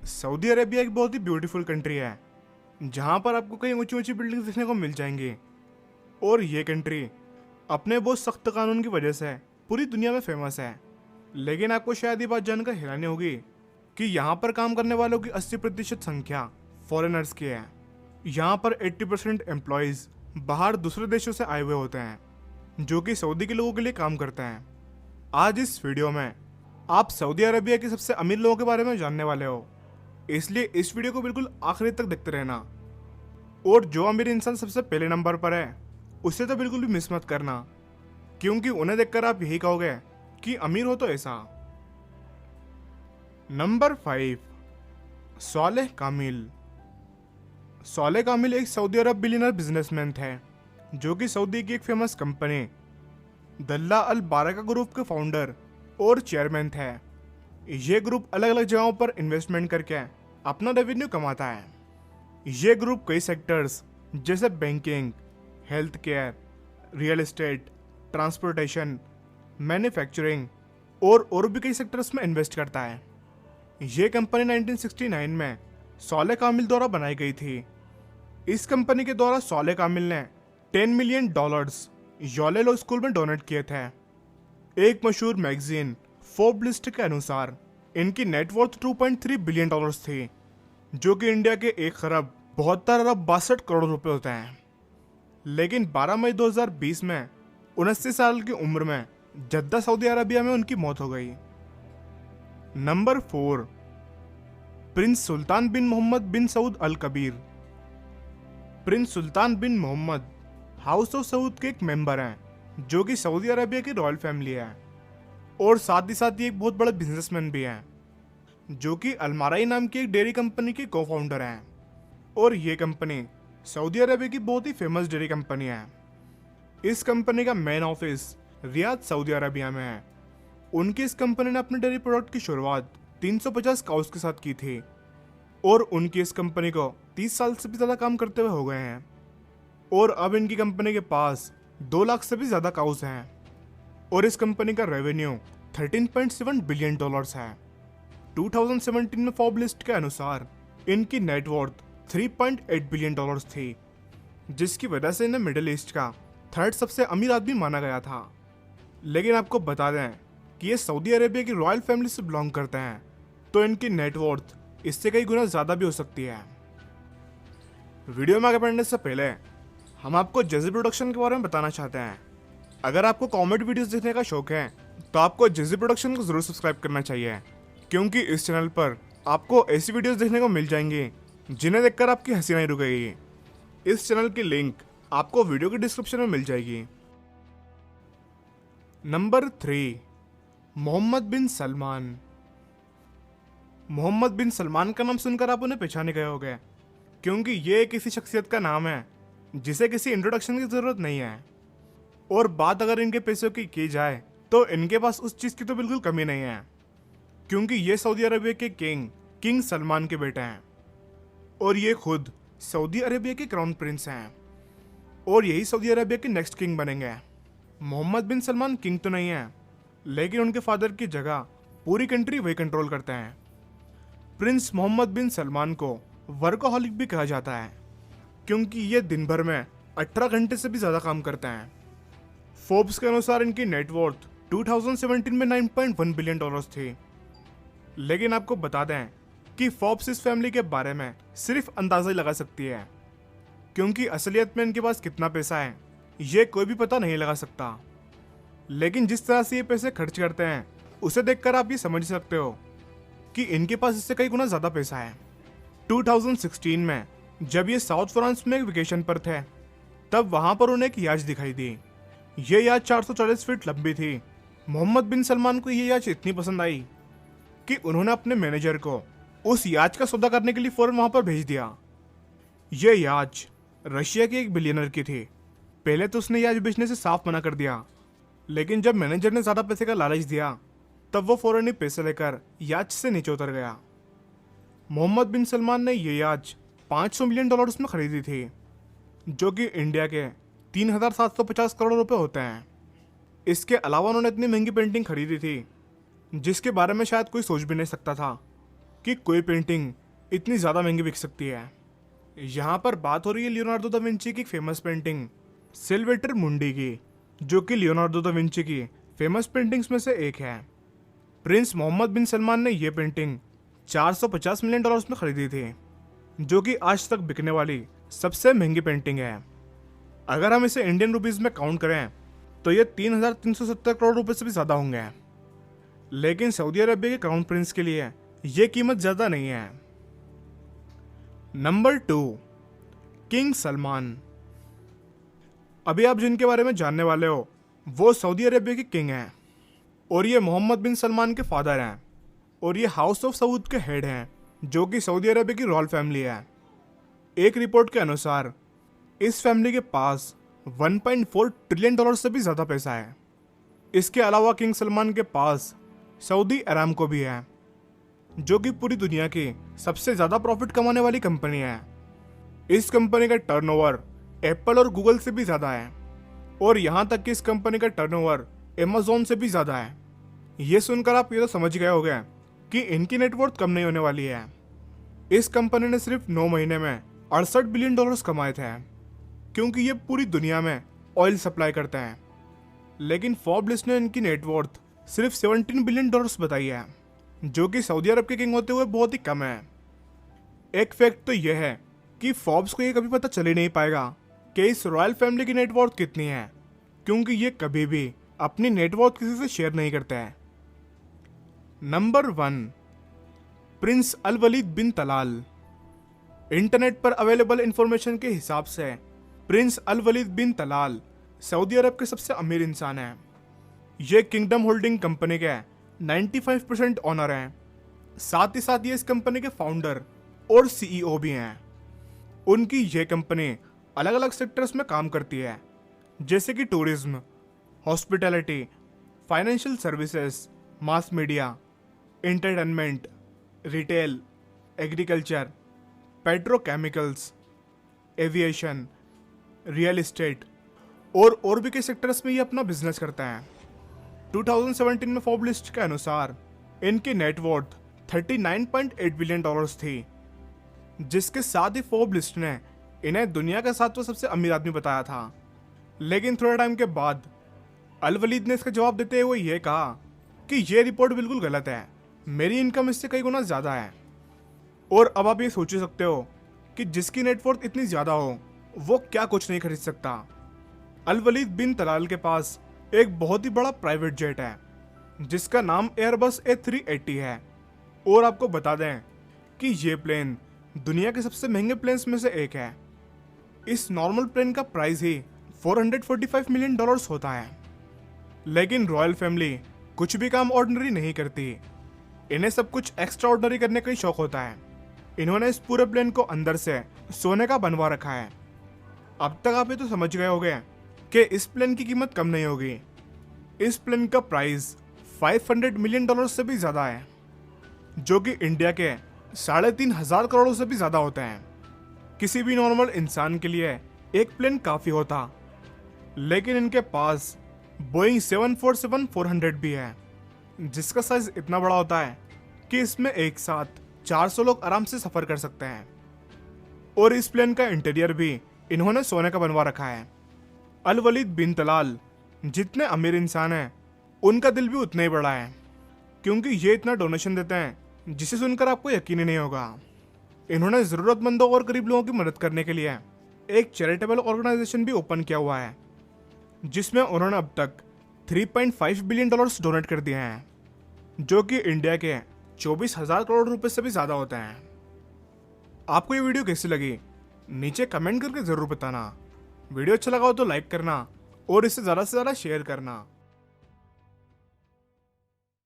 Saudi Arabia एक बहुत ही beautiful country है जहाँ पर आपको कई ऊंची ऊंची बिल्डिंग्स देखने को मिल जाएंगी। और ये कंट्री अपने बहुत सख्त कानून की वजह से पूरी दुनिया में फेमस है। लेकिन आपको शायद ये बात जानकर हैरानी होगी कि यहाँ पर काम करने वालों की 80% संख्या फॉरेनर्स की है। यहाँ पर 80% एम्प्लॉयज़ बाहर दूसरे देशों से आए हुए होते हैं जो कि सऊदी के लोगों के लिए काम करते हैं। आज इस वीडियो में आप सऊदी अरेबिया के सबसे अमीर लोगों के बारे में जानने वाले हो, इसलिए इस वीडियो को बिल्कुल आखिरी तक देखते रहना। और जो अमीर इंसान सबसे पहले नंबर पर है उसे तो बिल्कुल भी मिस मत करना, क्योंकि उन्हें देखकर आप यही कहोगे कि अमीर हो तो ऐसा। नंबर 5, सालेह कामिल। सालेह कामिल एक सऊदी अरब बिलियनर बिजनेसमैन थे जो कि सऊदी की एक फेमस कंपनी दल्ला अल बारका ग्रुप के फाउंडर और चेयरमैन थे। ये ग्रुप अलग अलग जगहों पर इन्वेस्टमेंट करके अपना रेवेन्यू कमाता है। ये ग्रुप कई सेक्टर्स जैसे banking, health care, real estate, transportation, manufacturing और भी कई सेक्टर्स में इन्वेस्ट करता है। ये कंपनी 1969 में सालेह कामिल द्वारा बनाई गई थी। इस कंपनी के द्वारा सालेह कामिल ने $10 मिलियन यॉले लॉ स्कूल में डोनेट किए थे। एक मशहूर मैगजीन फोर्ब्स लिस्ट के अनुसार इनकी नेटवर्थ $2.3 बिलियन थी, जो कि इंडिया के 1,72,62 होते हैं। लेकिन 12 मई 2020 में 29 साल की उम्र में जद्दा सऊदी अरबिया में उनकी मौत हो गई। Number 4, prince Sultan bin Mohammed bin Saud Al Kabir. Prince Sultan bin Mohammed house of Saud के एक मेंबर हैं जो कि सऊदी अरबिया की रॉयल फैमिली है, और साथ ही एक बहुत बड़े बिजनेसमैन भी हैं जो कि अलमाराई नाम की एक डेयरी कंपनी के को फाउंडर हैं। और ये कंपनी सऊदी अरबिया की बहुत ही फेमस डेयरी कंपनी है। इस कंपनी का main office Riyadh Saudi Arabia में है। उनकी इस कंपनी ने अपने डेयरी प्रोडक्ट की शुरुआत 350 काउस के साथ की थी, और उनकी इस कंपनी को 30 साल से भी ज़्यादा काम करते हुए हो गए हैं। और अब इनकी कंपनी के पास 2 लाख से भी ज़्यादा काउस हैं, और इस कंपनी का रेवेन्यू $13.7 बिलियन है। 2017 में फोर्ब्स लिस्ट के अनुसार इनकी नेटवर्थ $3.8 बिलियन थी, जिसकी वजह से इन्हें मिडिल ईस्ट का 3rd सबसे अमीर आदमी माना गया था। लेकिन आपको बता दें कि ये सऊदी अरेबिया की रॉयल फैमिली से बिलोंग करते हैं, तो इनकी नेटवर्थ इससे कई गुना ज़्यादा भी हो सकती है। वीडियो में आगे बढ़ने से पहले हम आपको जज़ी प्रोडक्शन के बारे में बताना चाहते हैं। अगर आपको कॉमेडी वीडियोस देखने का शौक है तो आपको जज़ी प्रोडक्शन को ज़रूर सब्सक्राइब करना चाहिए, क्योंकि इस चैनल पर आपको ऐसी वीडियोस देखने को मिल जाएंगी जिन्हें देखकर आपकी हंसी नहीं रुकेगी। इस चैनल की लिंक आपको वीडियो के डिस्क्रिप्शन में मिल जाएगी। नंबर 3, मोहम्मद बिन सलमान। मोहम्मद बिन सलमान का नाम सुनकर आप उन्हें पहचाने गए होंगे, क्योंकि ये किसी शख्सियत का नाम है जिसे किसी इंट्रोडक्शन की ज़रूरत नहीं है। और बात अगर इनके पैसों की जाए तो इनके पास उस चीज़ की तो बिल्कुल कमी नहीं है, क्योंकि ये सऊदी अरबिया के किंग सलमान के बेटे हैं, और ये खुद सऊदी अरबिया के क्राउन प्रिंस हैं, और यही सऊदी अरबिया के नेक्स्ट किंग बनेंगे। मोहम्मद बिन सलमान किंग तो नहीं है, लेकिन उनके फादर की जगह पूरी कंट्री वही कंट्रोल करते हैं। प्रिंस मोहम्मद बिन सलमान को वर्कोहॉलिक भी कहा जाता है, क्योंकि ये दिन भर में 18 घंटे से भी ज़्यादा काम करते हैं। फोर्ब्स के अनुसार इनकी नेटवर्थ 2017 में $9.1 बिलियन थी। लेकिन आपको बता दें कि फोर्ब्स इस फैमिली के बारे में सिर्फ अंदाज़ा ही लगा सकती है, क्योंकि असलियत में इनके पास कितना पैसा है ये कोई भी पता नहीं लगा सकता। लेकिन जिस तरह से ये पैसे खर्च करते हैं उसे देखकर आप ये समझ सकते हो कि इनके पास इससे कई गुना ज़्यादा पैसा है। 2016 में जब ये साउथ फ्रांस में एक वेकेशन पर थे, तब वहाँ पर उन्हें एक याच दिखाई दी। ये याच 440 फीट लंबी थी। मोहम्मद बिन सलमान को ये याच इतनी पसंद आई कि उन्होंने अपने मैनेजर को उस याच का सौदा करने के लिए फौरन वहाँ पर भेज दिया। ये याच रशिया के एक बिलियनर की थी। पहले तो उसने याच बेचने से साफ मना कर दिया, लेकिन जब मैनेजर ने ज़्यादा पैसे का लालच दिया तब वो फौरन ही पैसे लेकर याच से नीचे उतर गया। मोहम्मद बिन सलमान ने ये याच $500 मिलियन में खरीदी थी, जो कि इंडिया के 3,750 करोड़ रुपए होते हैं। इसके अलावा उन्होंने इतनी महंगी पेंटिंग खरीदी थी जिसके बारे में शायद कोई सोच भी नहीं सकता था कि कोई पेंटिंग इतनी ज़्यादा महंगी बिक सकती है। यहाँ पर बात हो रही है लियोनार्डो दा विंची की एक फेमस पेंटिंग सिल्वेटर मुंडी की, जो कि लियोनार्डो दा विंची की फेमस पेंटिंग्स में से एक है। प्रिंस मोहम्मद बिन सलमान ने यह पेंटिंग 450 मिलियन डॉलर्स में खरीदी थी, जो कि आज तक बिकने वाली सबसे महंगी पेंटिंग है। अगर हम इसे इंडियन रुपीस में काउंट करें तो ये 3,370 करोड़ रुपए से भी ज़्यादा होंगे। लेकिन सऊदी अरबिया के क्राउन प्रिंस के लिए ये कीमत ज़्यादा नहीं है। Number 2, king Salman. अभी आप जिनके बारे में जानने वाले हो वो सऊदी अरबिया के किंग हैं, और ये मोहम्मद बिन सलमान के फादर हैं, और ये हाउस ऑफ सऊद के हेड हैं, जो कि सऊदी अरबिया की रॉयल फैमिली है। एक रिपोर्ट के अनुसार इस फैमिली के पास 1.4 ट्रिलियन डॉलर से भी ज़्यादा पैसा है। इसके अलावा किंग सलमान के पास सऊदी अरामको भी है, जो कि पूरी दुनिया की सबसे ज़्यादा प्रॉफिट कमाने वाली कंपनी है। इस कंपनी का टर्नओवर एप्पल और गूगल से भी ज़्यादा है, और यहाँ तक कि इस कंपनी का टर्नओवर अमेज़न से भी ज़्यादा है। ये सुनकर आप ये तो समझ गए होंगे कि इनकी नेटवर्थ कम नहीं होने वाली है। इस कंपनी ने सिर्फ 9 महीने में 68 बिलियन डॉलर्स कमाए थे, क्योंकि ये पूरी दुनिया में ऑयल सप्लाई करते हैं। लेकिन फोर्ब्स ने इनकी नेटवर्थ सिर्फ 17 बिलियन डॉलर्स बताई है, जो कि सऊदी अरब के किंग होते हुए बहुत ही कम है। एक फैक्ट तो यह है कि फोर्ब्स को ये कभी पता चल ही नहीं पाएगा कि इस रॉयल फैमिली की नेटवर्थ कितनी है, क्योंकि ये कभी भी अपनी नेटवर्थ किसी से शेयर नहीं करते हैं। नंबर 1, प्रिंस अल वलीद बिन तलाल। इंटरनेट पर अवेलेबल इंफॉर्मेशन के हिसाब से प्रिंस अल वलीद बिन तलाल सऊदी अरब के सबसे अमीर इंसान हैं। ये किंगडम होल्डिंग कंपनी के 95% ऑनर हैं। साथ ही साथ ये इस कंपनी के फाउंडर और सीईओ भी हैं। उनकी ये कंपनी अलग अलग सेक्टर्स में काम करती है, जैसे कि tourism, hospitality, financial services, mass media, entertainment, retail, agriculture, petrochemicals, aviation, real estate और भी कई सेक्टर्स में ये अपना बिजनेस करता है। 2017 में फोर्ब्स लिस्ट के अनुसार इनकी नेटवर्थ 39.8 बिलियन डॉलर्स थी, जिसके साथ ही फोर्ब्स लिस्ट ने इन्हें दुनिया का 7वां सबसे अमीर आदमी बताया था। लेकिन थोड़े टाइम के बाद अल वलीद ने इसका जवाब देते हुए ये कहा कि ये रिपोर्ट बिल्कुल गलत है, मेरी इनकम इससे कई गुना ज़्यादा है। और अब आप ये सोच सकते हो कि जिसकी नेटवर्थ इतनी ज़्यादा हो वो क्या कुछ नहीं खरीद सकता। अल वलीद बिन तलाल के पास एक बहुत ही बड़ा प्राइवेट जेट है, जिसका नाम एयरबस A380 है। और आपको बता दें कि ये प्लेन दुनिया के सबसे महंगे प्लेन्स में से एक है। इस नॉर्मल प्लेन का प्राइस ही 445 मिलियन डॉलर्स होता है। लेकिन रॉयल फैमिली कुछ भी काम ऑर्डिनरी नहीं करती, इन्हें सब कुछ एक्स्ट्रा ऑर्डिनरी करने का ही शौक होता है। इन्होंने इस पूरे प्लेन को अंदर से सोने का बनवा रखा है। अब तक आप ये तो समझ गए होंगे कि इस प्लेन की कीमत कम नहीं होगी। इस प्लेन का प्राइस 500 मिलियन डॉलर से भी ज़्यादा है, जो कि इंडिया के 3,500 करोड़ से भी ज़्यादा होते हैं। किसी भी नॉर्मल इंसान के लिए एक प्लेन काफ़ी होता, लेकिन इनके पास बोइंग 747-400 भी है, जिसका साइज इतना बड़ा होता है कि इसमें एक साथ 400 लोग आराम से सफ़र कर सकते हैं। और इस प्लेन का इंटीरियर भी इन्होंने सोने का बनवा रखा है। अल वलीद बिन तलाल जितने अमीर इंसान हैं, उनका दिल भी उतना ही बड़ा है, क्योंकि ये इतना डोनेशन देते हैं जिसे सुनकर आपको यकीन ही नहीं होगा। इन्होंने ज़रूरतमंदों और गरीब लोगों की मदद करने के लिए एक चैरिटेबल ऑर्गेनाइजेशन भी ओपन किया हुआ है, जिसमें उन्होंने अब तक 3.5 बिलियन डॉलर्स डोनेट कर दिए हैं, जो कि इंडिया के 24,000 करोड़ रुपए से भी ज़्यादा होते हैं। आपको ये वीडियो कैसी लगी नीचे कमेंट करके ज़रूर बताना। वीडियो अच्छा लगा हो तो लाइक करना और इसे ज़्यादा से ज़्यादा शेयर करना।